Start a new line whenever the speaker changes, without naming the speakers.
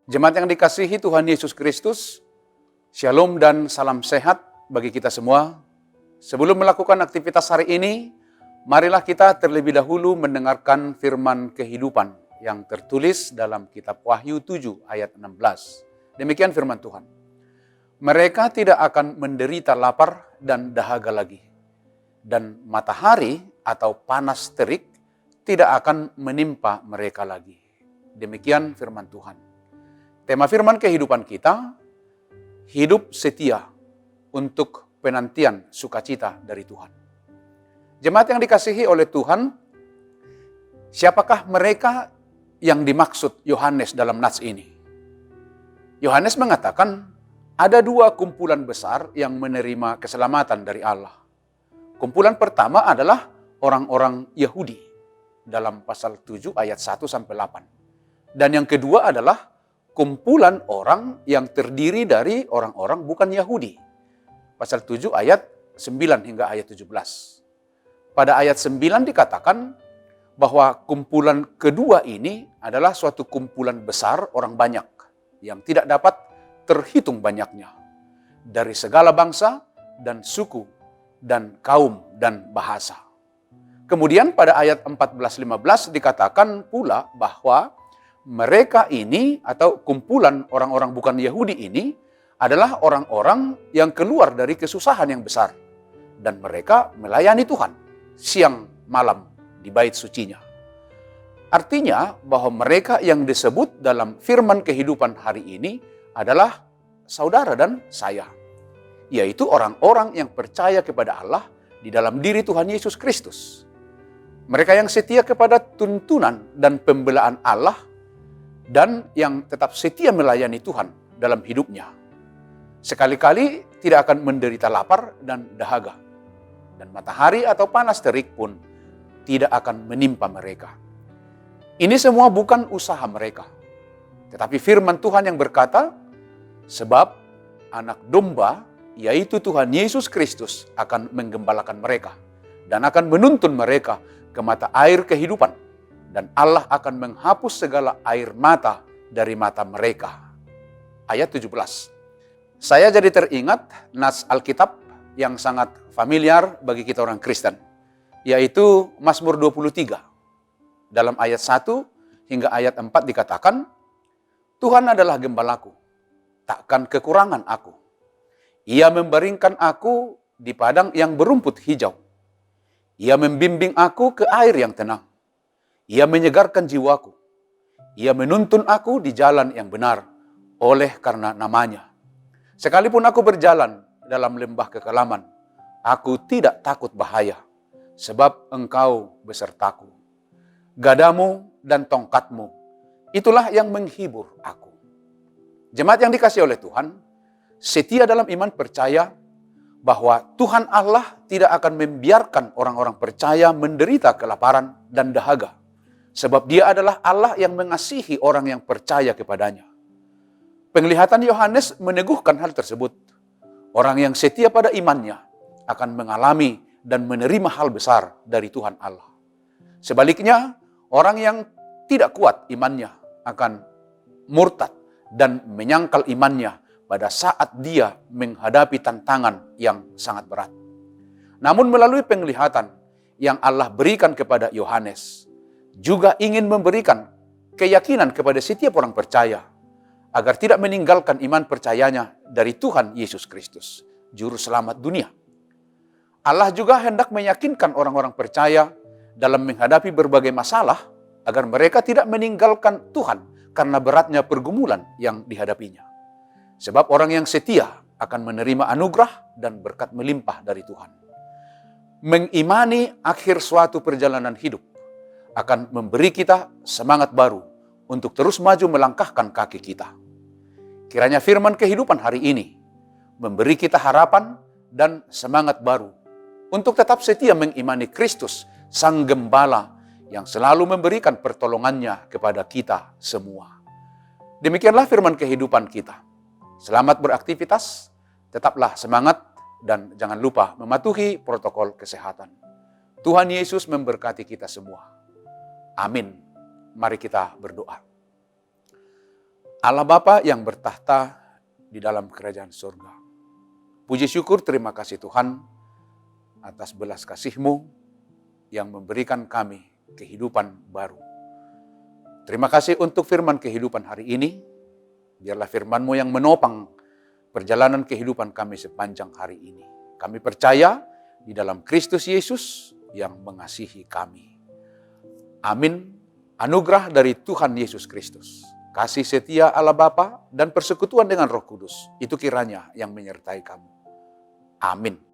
Jemaat yang dikasihi Tuhan Yesus Kristus, Shalom dan salam sehat bagi kita semua. Sebelum melakukan aktivitas hari ini, marilah kita terlebih dahulu mendengarkan firman kehidupan yang tertulis dalam kitab Wahyu 7 ayat 16. Demikian firman Tuhan. Mereka tidak akan menderita lapar dan dahaga lagi, dan matahari atau panas terik tidak akan menimpa mereka lagi. Demikian firman Tuhan. Tema firman kehidupan kita, hidup setia untuk penantian sukacita dari Tuhan. Jemaat yang dikasihi oleh Tuhan, siapakah mereka yang dimaksud Yohanes dalam nats ini? Yohanes mengatakan, ada dua kumpulan besar yang menerima keselamatan dari Allah. Kumpulan pertama adalah orang-orang Yahudi dalam pasal 7 ayat 1-8. Dan yang kedua adalah kumpulan orang yang terdiri dari orang-orang bukan Yahudi. Pasal 7 ayat 9 hingga ayat 17. Pada ayat 9 dikatakan bahwa kumpulan kedua ini adalah suatu kumpulan besar orang banyak yang tidak dapat terhitung banyaknya. Dari segala bangsa dan suku dan kaum dan bahasa. Kemudian pada ayat 14-15 dikatakan pula bahwa mereka ini atau kumpulan orang-orang bukan Yahudi ini adalah orang-orang yang keluar dari kesusahan yang besar. Dan mereka melayani Tuhan siang malam di bait sucinya. Artinya bahwa mereka yang disebut dalam firman kehidupan hari ini adalah saudara dan saya. Yaitu orang-orang yang percaya kepada Allah di dalam diri Tuhan Yesus Kristus. Mereka yang setia kepada tuntunan dan pembelaan Allah dan yang tetap setia melayani Tuhan dalam hidupnya. Sekali-kali tidak akan menderita lapar dan dahaga. Dan matahari atau panas terik pun tidak akan menimpa mereka. Ini semua bukan usaha mereka. Tetapi firman Tuhan yang berkata, sebab anak domba, yaitu Tuhan Yesus Kristus akan menggembalakan mereka. Dan akan menuntun mereka ke mata air kehidupan. Dan Allah akan menghapus segala air mata dari mata mereka. Ayat 17. Saya jadi teringat nas Alkitab yang sangat familiar bagi kita orang Kristen. Yaitu Mazmur 23. Dalam ayat 1 hingga ayat 4 dikatakan, Tuhan adalah gembalaku, takkan kekurangan aku. Ia membaringkan aku di padang yang berumput hijau. Ia membimbing aku ke air yang tenang. Ia menyegarkan jiwaku. Ia menuntun aku di jalan yang benar oleh karena namanya. Sekalipun aku berjalan dalam lembah kekelaman, aku tidak takut bahaya, sebab engkau besertaku. Gadamu dan tongkatmu, itulah yang menghibur aku. Jemaat yang dikasihi oleh Tuhan, setia dalam iman percaya bahwa Tuhan Allah tidak akan membiarkan orang-orang percaya menderita kelaparan dan dahaga. Sebab dia adalah Allah yang mengasihi orang yang percaya kepadanya. Penglihatan Yohanes meneguhkan hal tersebut. Orang yang setia pada imannya akan mengalami dan menerima hal besar dari Tuhan Allah. Sebaliknya, orang yang tidak kuat imannya akan murtad dan menyangkal imannya pada saat dia menghadapi tantangan yang sangat berat. Namun melalui penglihatan yang Allah berikan kepada Yohanes, juga ingin memberikan keyakinan kepada setiap orang percaya agar tidak meninggalkan iman percayanya dari Tuhan Yesus Kristus, Juru Selamat dunia. Allah juga hendak meyakinkan orang-orang percaya dalam menghadapi berbagai masalah agar mereka tidak meninggalkan Tuhan karena beratnya pergumulan yang dihadapinya. Sebab orang yang setia akan menerima anugerah dan berkat melimpah dari Tuhan. Mengimani akhir suatu perjalanan hidup akan memberi kita semangat baru untuk terus maju melangkahkan kaki kita. Kiranya firman kehidupan hari ini memberi kita harapan dan semangat baru untuk tetap setia mengimani Kristus, Sang Gembala yang selalu memberikan pertolongannya kepada kita semua. Demikianlah firman kehidupan kita. Selamat beraktivitas, tetaplah semangat, dan jangan lupa mematuhi protokol kesehatan. Tuhan Yesus memberkati kita semua. Amin. Mari kita berdoa. Allah Bapa yang bertahta di dalam kerajaan surga. Puji syukur, terima kasih Tuhan atas belas kasih-Mu yang memberikan kami kehidupan baru. Terima kasih untuk firman kehidupan hari ini. Biarlah firman-Mu yang menopang perjalanan kehidupan kami sepanjang hari ini. Kami percaya di dalam Kristus Yesus yang mengasihi kami. Amin. Anugerah dari Tuhan Yesus Kristus, kasih setia Allah Bapa dan persekutuan dengan Roh Kudus, itu kiranya yang menyertai kamu. Amin.